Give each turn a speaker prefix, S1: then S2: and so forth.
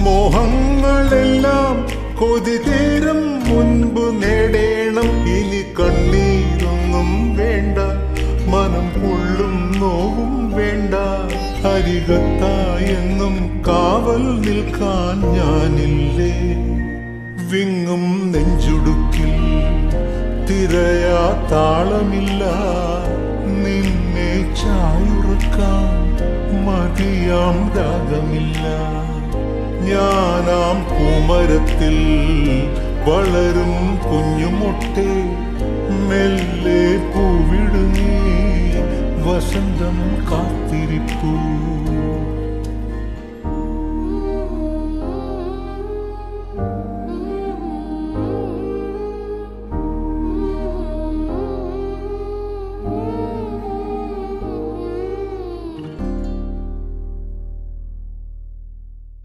S1: മോഹങ്ങളെല്ലാം കൊതി തീരും മുൻപ് നേടേണം. ഇനി കണ്ണീരൊന്നും വേണ്ട, മനം പൊള്ളും നോവും വേണ്ട. അരികത്തായെന്നും കാവൽ നിൽക്കാൻ ഞാനില്ലേ. വിങ്ങും നെഞ്ചുടുക്കിൽ തിരയാ താളമില്ല. നിന്നെ ചായുറക്കാൻ മതിയാം രാഗമില്ല. ഞാനാം പൂമരത്തിൽ വളരും കുഞ്ഞുമൊട്ടെ, മെല്ലെ പൂവിടുന്നേ വസന്തം കാത്തിരിപ്പൂ.